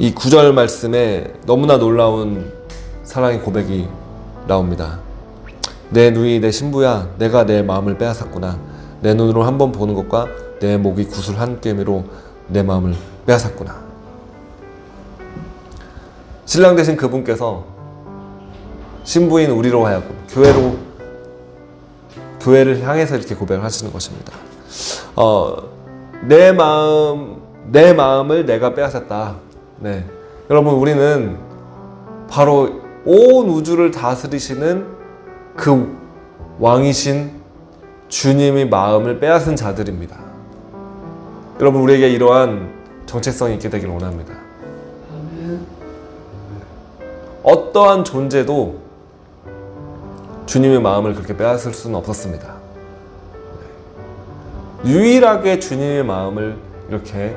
이 9절 말씀에 너무나 놀라운 사랑의 고백이 나옵니다. 내 누이 내 신부야, 내가 내 마음을 빼앗았구나. 내 눈으로 한 번 보는 것과 내 목이 구슬 한 꿰매로 내 마음을 빼앗았구나. 신랑 되신 그분께서 신부인 우리로 하여금 교회를 향해서 이렇게 고백을 하시는 것입니다. 내 마음을 내가 빼앗았다. 네. 여러분, 우리는 바로 온 우주를 다스리시는 그 왕이신 주님의 마음을 빼앗은 자들입니다. 여러분, 우리에게 이러한 정체성이 있게 되길 원합니다. 어떠한 존재도 주님의 마음을 그렇게 빼앗을 수는 없었습니다. 유일하게 주님의 마음을 이렇게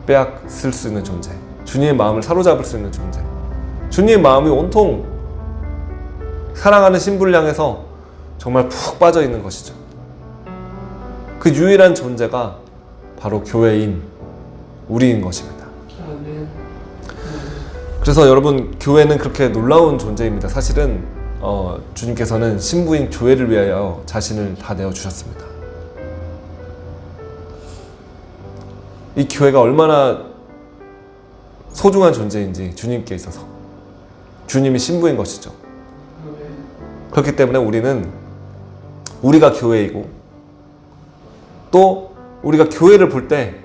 빼앗을 수 있는 존재, 주님의 마음을 사로잡을 수 있는 존재, 주님의 마음이 온통 사랑하는 신부를 향해서 정말 푹 빠져 있는 것이죠. 그 유일한 존재가 바로 교회인 우리인 것입니다. 그래서 여러분, 교회는 그렇게 놀라운 존재입니다. 사실은 주님께서는 신부인 교회를 위하여 자신을 다 내어주셨습니다. 이 교회가 얼마나 소중한 존재인지 주님께 있어서 주님이 신부인 것이죠. 그렇기 때문에 우리가 교회이고, 또 우리가 교회를 볼 때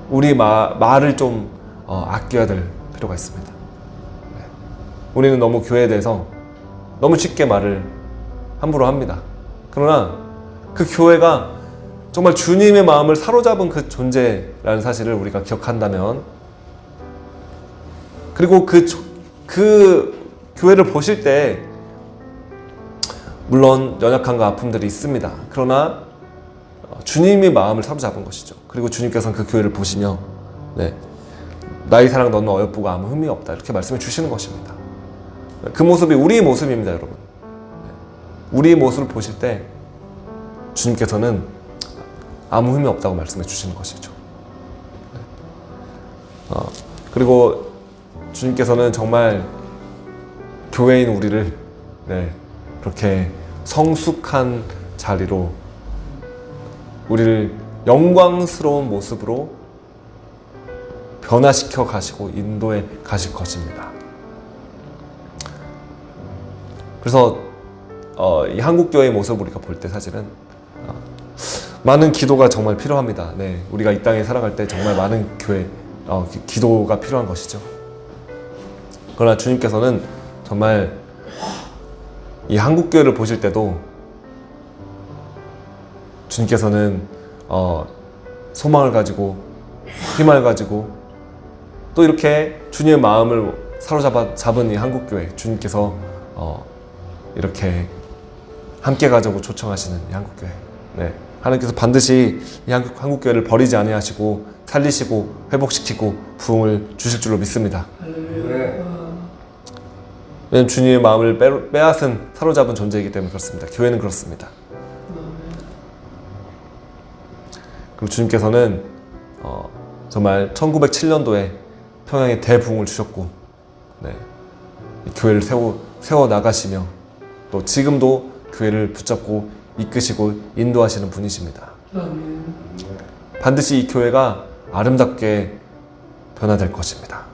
우리 말을 좀 아껴야 될 필요가 있습니다. 우리는 너무 교회에 대해서 너무 쉽게 말을 함부로 합니다. 그러나 그 교회가 정말 주님의 마음을 사로잡은 그 존재라는 사실을 우리가 기억한다면, 그리고 그 교회를 보실 때 물론 연약함과 아픔들이 있습니다. 그러나 주님의 마음을 사로잡은 것이죠. 그리고 주님께서는 그 교회를 보시며 나의 사랑 너는 어여쁘고 아무 흠이 없다, 이렇게 말씀해 주시는 것입니다. 그 모습이 우리의 모습입니다, 여러분. 우리의 모습을 보실 때 주님께서는 아무 흠이 없다고 말씀해 주시는 것이죠. 그리고 주님께서는 정말 교회인 우리를 그렇게 성숙한 자리로, 우리를 영광스러운 모습으로 변화시켜 가시고 인도해 가실 것입니다. 그래서 이 한국교회의 모습을 우리가 볼 때 사실은 많은 기도가 정말 필요합니다. 우리가 이 땅에 살아갈 때 정말 많은 기도가 필요한 것이죠. 그러나 주님께서는 정말 이 한국교회를 보실 때도 주님께서는 소망을 가지고 희망을 가지고 또 이렇게 주님의 마음을 사로잡은 이 한국교회, 주님께서 이렇게 함께 가자고 초청하시는 이 한국교회, 하나님께서 반드시 이 한국교회를 버리지 아니하시고 살리시고 회복시키고 부흥을 주실 줄로 믿습니다. 왜냐하면 주님의 마음을 빼앗은 사로잡은 존재이기 때문에 그렇습니다. 교회는 그렇습니다. 그리고 주님께서는 정말 1907년도에 평양에 대부흥을 주셨고, 이 교회를 세워 나가시며 또 지금도 교회를 붙잡고 이끄시고 인도하시는 분이십니다. 반드시 이 교회가 아름답게 변화될 것입니다.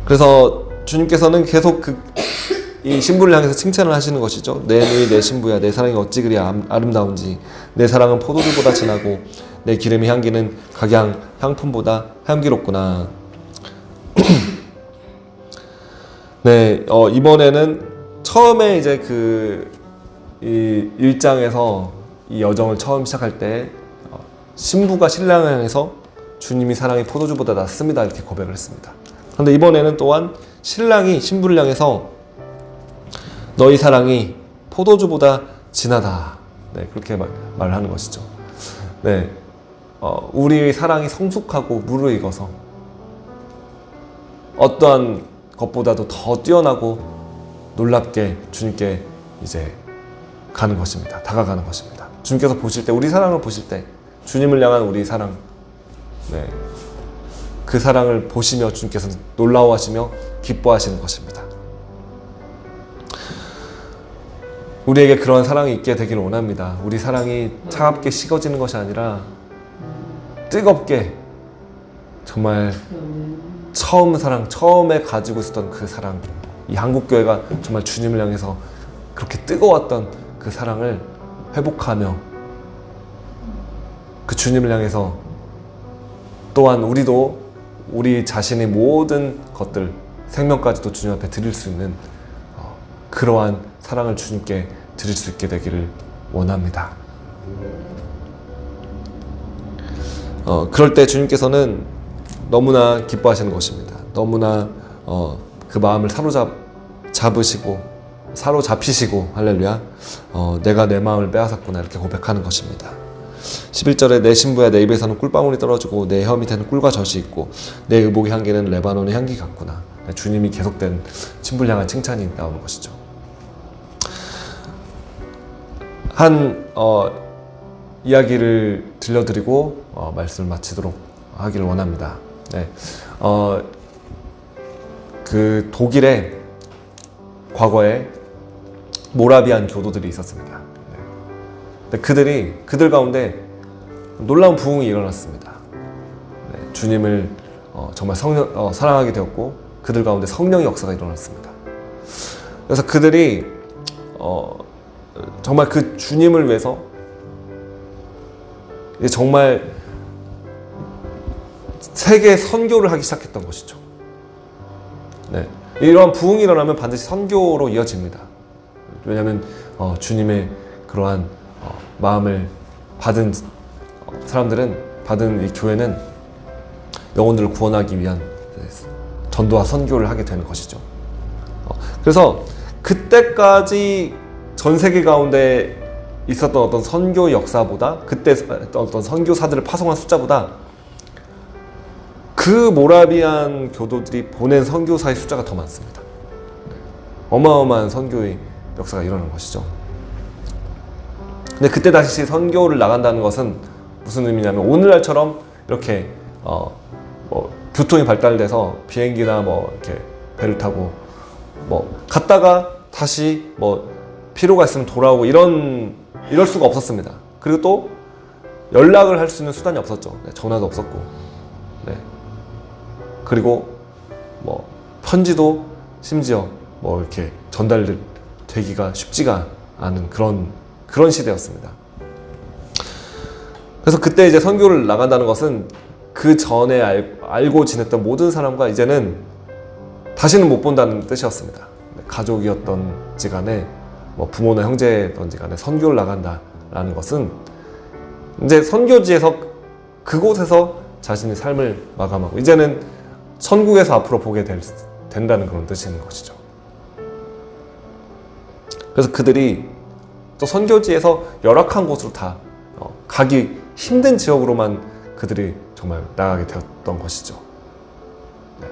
그래서 주님께서는 계속 이 신부를 향해서 칭찬을 하시는 것이죠. 내 누이 내 신부야, 내 사랑이 어찌 그리 아름다운지. 내 사랑은 포도주보다 진하고 내 기름의 향기는 각양 향품보다 향기롭구나. 이번에는 처음에 이제 이 1장에서 이 여정을 처음 시작할 때 신부가 신랑을 향해서 주님이 사랑이 포도주보다 낫습니다, 이렇게 고백을 했습니다. 그런데 이번에는 또한 신랑이 신부를 향해서 너희 사랑이 포도주보다 진하다, 그렇게 말을 하는 것이죠. 우리의 사랑이 성숙하고 무르익어서 어떠한 것보다도 더 뛰어나고 놀랍게 주님께 이제 가는 것입니다. 다가가는 것입니다. 주님께서 보실 때, 우리 사랑을 보실 때 주님을 향한 우리 사랑, 네, 그 사랑을 보시며 주님께서는 놀라워하시며 기뻐하시는 것입니다. 우리에게 그런 사랑이 있게 되기를 원합니다. 우리 사랑이 차갑게 식어지는 것이 아니라 뜨겁게, 정말 처음에 가지고 있었던 그 사랑, 이 한국교회가 정말 주님을 향해서 그렇게 뜨거웠던 그 사랑을 회복하며 그 주님을 향해서 또한 우리도 우리 자신의 모든 것들, 생명까지도 주님 앞에 드릴 수 있는 그러한 사랑을 주님께 드릴 수 있게 되기를 원합니다. 그럴 때 주님께서는 너무나 기뻐하시는 것입니다. 너무나 그 마음을 사로잡히시고 할렐루야, 내가 내 마음을 빼앗았구나 이렇게 고백하는 것입니다. 11절에 내 신부야 내 입에서는 꿀방울이 떨어지고 내 혀 밑에는 꿀과 젖이 있고 내 의복의 향기는 레바논의 향기 같구나. 주님이 계속된 신부를 향한 칭찬이 나오는 것이죠. 한 이야기를 들려드리고 말씀을 마치도록 하기를 원합니다. 네. 그 독일에 과거에 모라비안 교도들이 있었습니다. 네. 그들 가운데 놀라운 부흥이 일어났습니다. 네. 주님을 정말 사랑하게 되었고 그들 가운데 성령의 역사가 일어났습니다. 그래서 그들이 정말 그 주님을 위해서 정말 세계 선교를 하기 시작했던 것이죠. 네. 이러한 부흥이 일어나면 반드시 선교로 이어집니다. 왜냐하면 주님의 그러한 마음을 받은 사람들은, 받은 이 교회는 영혼들을 구원하기 위한 전도와 선교를 하게 되는 것이죠. 그래서 그때까지 전 세계 가운데 있었던 어떤 선교 역사보다, 그때 어떤 선교사들을 파송한 숫자보다 그 모라비안 교도들이 보낸 선교사의 숫자가 더 많습니다. 어마어마한 선교의 역사가 일어난 것이죠. 근데 그때 다시 선교를 나간다는 것은 무슨 의미냐면, 오늘날처럼 이렇게 교통이 발달돼서 비행기나 이렇게 배를 타고 갔다가 다시 필요가 있으면 돌아오고 이럴 수가 없었습니다. 그리고 또 연락을 할 수 있는 수단이 없었죠. 네, 전화도 없었고, 네. 그리고 편지도 심지어 이렇게 전달되기가 쉽지가 않은 그런 시대였습니다. 그래서 그때 이제 선교를 나간다는 것은 그 전에 알고 지냈던 모든 사람과 이제는 다시는 못 본다는 뜻이었습니다. 가족이었던지 간에 부모나 형제든지 간에 선교를 나간다라는 것은 이제 선교지에서 그곳에서 자신의 삶을 마감하고 이제는 천국에서 앞으로 보게 된다는 그런 뜻이 있는 것이죠. 그래서 그들이 또 선교지에서 열악한 곳으로 다 가기 힘든 지역으로만 그들이 정말 나가게 되었던 것이죠. 네.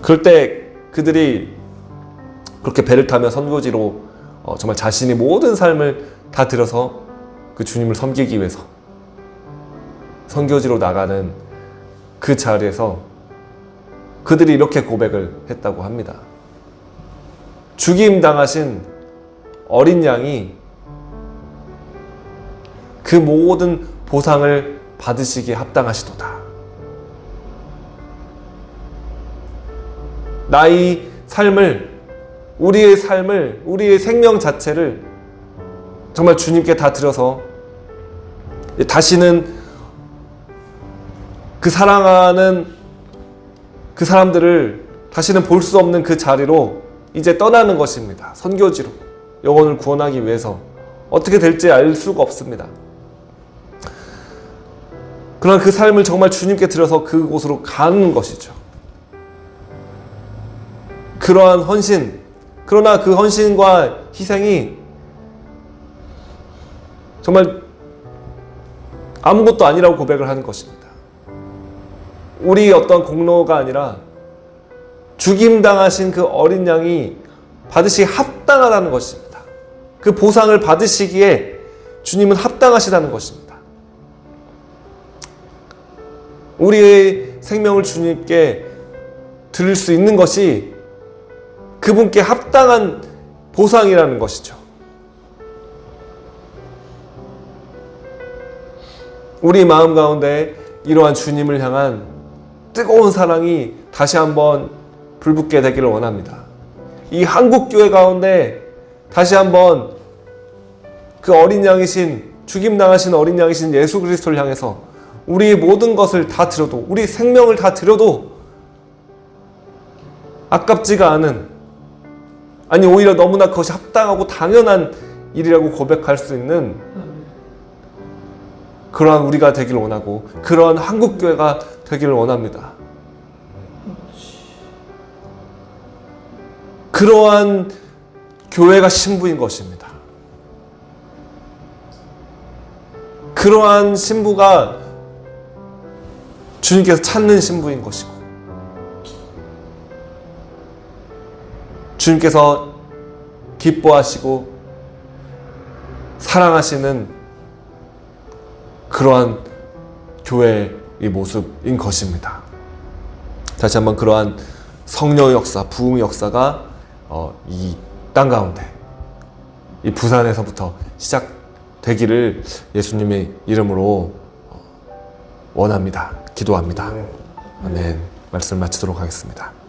그럴 때 그들이 그렇게 배를 타며 선교지로 정말 자신의 모든 삶을 다 들여서 그 주님을 섬기기 위해서 선교지로 나가는 그 자리에서 그들이 이렇게 고백을 했다고 합니다. 죽임 당하신 어린 양이 그 모든 보상을 받으시기에 합당하시도다. 우리의 생명 자체를 정말 주님께 다 드려서 다시는 그 사랑하는 그 사람들을 다시는 볼 수 없는 그 자리로 이제 떠나는 것입니다. 선교지로 영혼을 구원하기 위해서 어떻게 될지 알 수가 없습니다. 그러나 그 삶을 정말 주님께 드려서 그곳으로 가는 것이죠. 그러한 헌신, 그러나 그 헌신과 희생이 정말 아무것도 아니라고 고백을 하는 것입니다. 우리 어떤 공로가 아니라 죽임당하신 그 어린 양이 받으시기 합당하다는 것입니다. 그 보상을 받으시기에 주님은 합당하시다는 것입니다. 우리의 생명을 주님께 드릴 수 있는 것이 그분께 합당한 보상이라는 것이죠. 우리 마음 가운데 이러한 주님을 향한 뜨거운 사랑이 다시 한번 불붙게 되기를 원합니다. 이 한국교회 가운데 다시 한번 그 어린 양이신, 죽임당하신 어린 양이신 예수 그리스도를 향해서 우리의 모든 것을 다 드려도, 우리 생명을 다 드려도 아깝지가 않은, 아니 오히려 너무나 그것이 합당하고 당연한 일이라고 고백할 수 있는 그러한 우리가 되기를 원하고, 그러한 한국교회가 되기를 원합니다. 그러한 교회가 신부인 것입니다. 그러한 신부가 주님께서 찾는 신부인 것이고, 주님께서 기뻐하시고 사랑하시는 그러한 교회의 모습인 것입니다. 다시 한번 그러한 성령의 역사, 부흥의 역사가 이 땅 가운데, 이 부산에서부터 시작되기를 예수님의 이름으로 원합니다. 기도합니다. 아멘. 말씀을 마치도록 하겠습니다.